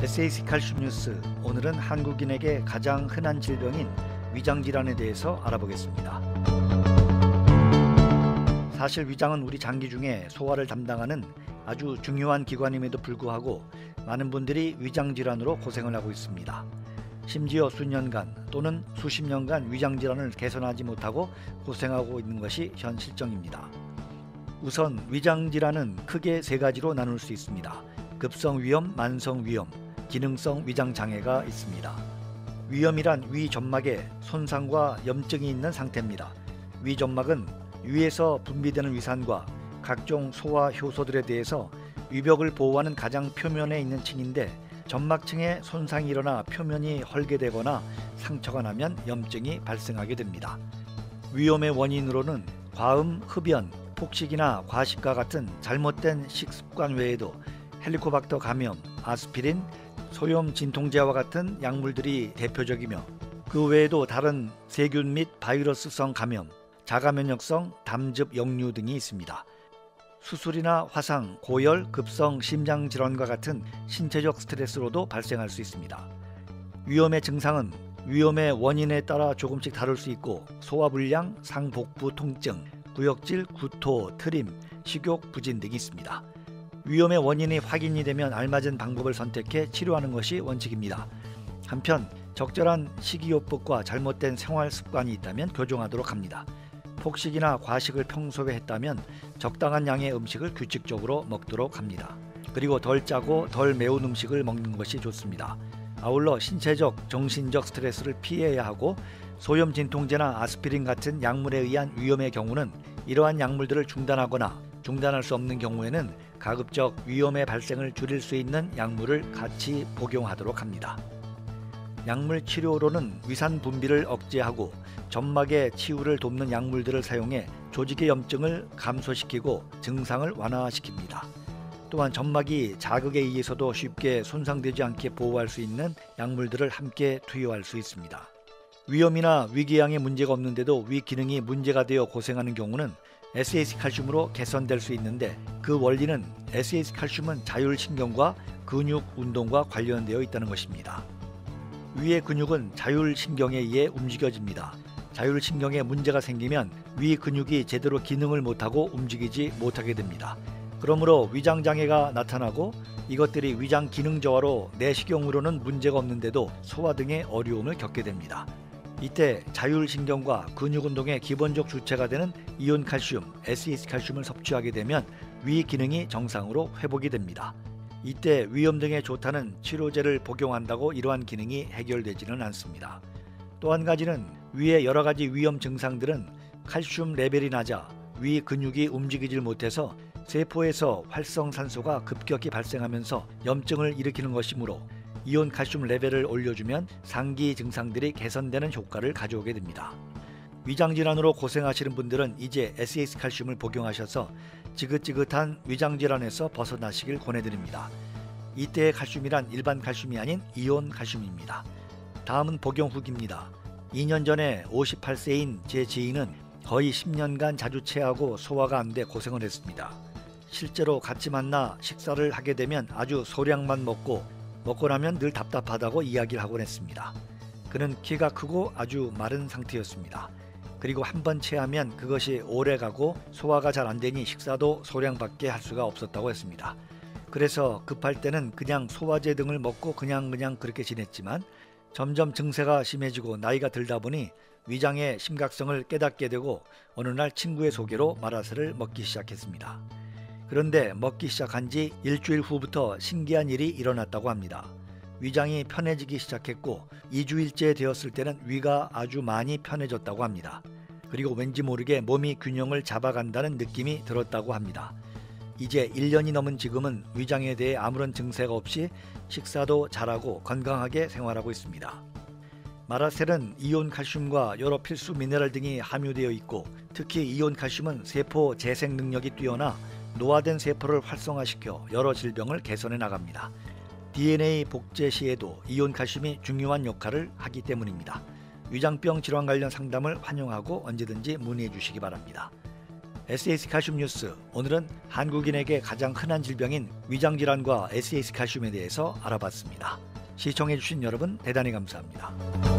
SAC 칼슘 뉴스. 오늘은 한국인에게 가장 흔한 질병인 위장질환에 대해서 알아보겠습니다. 사실 위장은 우리 장기 중에 소화를 담당하는 아주 중요한 기관임에도 불구하고 많은 분들이 위장질환으로 고생을 하고 있습니다. 심지어 수년간 또는 수십 년간 위장질환을 개선하지 못하고 고생하고 있는 것이 현 실정입니다. 우선 위장질환은 크게 세 가지로 나눌 수 있습니다. 급성위염, 만성위염, 기능성 위장장애가 있습니다. 위염이란 위점막에 손상과 염증이 있는 상태입니다. 위점막은 위에서 분비되는 위산과 각종 소화 효소들에 대해서 위벽을 보호하는 가장 표면에 있는 층인데, 점막층에 손상이 일어나 표면이 헐게 되거나 상처가 나면 염증이 발생하게 됩니다. 위염의 원인으로는 과음, 흡연, 폭식이나 과식과 같은 잘못된 식습관 외에도 헬리코박터 감염, 아스피린, 소염 진통제와 같은 약물들이 대표적이며, 그 외에도 다른 세균 및 바이러스성 감염, 자가면역성 담즙 역류 등이 있습니다. 수술이나 화상, 고열, 급성 심장질환과 같은 신체적 스트레스로도 발생할 수 있습니다. 위염의 증상은 위염의 원인에 따라 조금씩 다를 수 있고, 소화불량, 상복부 통증, 구역질, 구토, 트림, 식욕 부진 등이 있습니다. 위염의 원인이 확인이 되면 알맞은 방법을 선택해 치료하는 것이 원칙입니다. 한편 적절한 식이요법과 잘못된 생활 습관이 있다면 교정하도록 합니다. 폭식이나 과식을 평소에 했다면 적당한 양의 음식을 규칙적으로 먹도록 합니다. 그리고 덜 짜고 덜 매운 음식을 먹는 것이 좋습니다. 아울러 신체적, 정신적 스트레스를 피해야 하고, 소염 진통제나 아스피린 같은 약물에 의한 위염의 경우는 이러한 약물들을 중단하거나 중단할 수 없는 경우에는 가급적 위염의 발생을 줄일 수 있는 약물을 같이 복용하도록 합니다. 약물 치료로는 위산 분비를 억제하고 점막의 치유를 돕는 약물들을 사용해 조직의 염증을 감소시키고 증상을 완화시킵니다. 또한 점막이 자극에 의해서도 쉽게 손상되지 않게 보호할 수 있는 약물들을 함께 투여할 수 있습니다. 위염이나 위궤양에 문제가 없는데도 위 기능이 문제가 되어 고생하는 경우는 SAC 칼슘으로 개선될 수 있는데, 그 원리는 SAC 칼슘은 자율신경과 근육 운동과 관련되어 있다는 것입니다. 위의 근육은 자율신경에 의해 움직여집니다. 자율신경에 문제가 생기면 위 근육이 제대로 기능을 못하고 움직이지 못하게 됩니다. 그러므로 위장장애가 나타나고, 이것들이 위장 기능 저하로 내시경으로는 문제가 없는데도 소화 등의 어려움을 겪게 됩니다. 이때 자율신경과 근육운동의 기본적 주체가 되는 이온칼슘, SAC 칼슘을 섭취하게 되면 위 기능이 정상으로 회복이 됩니다. 이때 위염 등에 좋다는 치료제를 복용한다고 이러한 기능이 해결되지는 않습니다. 또 한 가지는 위의 여러 가지 위염 증상들은 칼슘 레벨이 낮아 위 근육이 움직이질 못해서 세포에서 활성산소가 급격히 발생하면서 염증을 일으키는 것이므로, 이온 칼슘 레벨을 올려주면 상기 증상들이 개선되는 효과를 가져오게 됩니다. 위장질환으로 고생하시는 분들은 이제 SAC 칼슘을 복용하셔서 지긋지긋한 위장질환에서 벗어나시길 권해드립니다. 이때의 칼슘이란 일반 칼슘이 아닌 이온 칼슘입니다. 다음은 복용 후기입니다. 2년 전에 58세인 제 지인은 거의 10년간 자주 체하고 소화가 안 돼 고생을 했습니다. 실제로 같이 만나 식사를 하게 되면 아주 소량만 먹고 나면 늘 답답하다고 이야기를 하곤 했습니다. 그는 키가 크고 아주 마른 상태였습니다. 그리고 한번 체하면 그것이 오래가고 소화가 잘 안되니 식사도 소량밖에 할 수가 없었다고 했습니다. 그래서 급할 때는 그냥 소화제 등을 먹고 그냥 그렇게 지냈지만, 점점 증세가 심해지고 나이가 들다 보니 위장의 심각성을 깨닫게 되고 어느 날 친구의 소개로 마라스를 먹기 시작했습니다. 그런데 먹기 시작한 지 일주일 후부터 신기한 일이 일어났다고 합니다. 위장이 편해지기 시작했고 2주일째 되었을 때는 위가 아주 많이 편해졌다고 합니다. 그리고 왠지 모르게 몸이 균형을 잡아간다는 느낌이 들었다고 합니다. 이제 1년이 넘은 지금은 위장에 대해 아무런 증세가 없이 식사도 잘하고 건강하게 생활하고 있습니다. 마라셀은 이온 칼슘과 여러 필수 미네랄 등이 함유되어 있고, 특히 이온 칼슘은 세포 재생 능력이 뛰어나 노화된 세포를 활성화시켜 여러 질병을 개선해 나갑니다. DNA 복제 시에도 이온 칼슘이 중요한 역할을 하기 때문입니다. 위장병 질환 관련 상담을 환영하고 언제든지 문의해 주시기 바랍니다. SAC 칼슘 뉴스, 오늘은 한국인에게 가장 흔한 질병인 위장질환과 SAC 칼슘에 대해서 알아봤습니다. 시청해주신 여러분 대단히 감사합니다.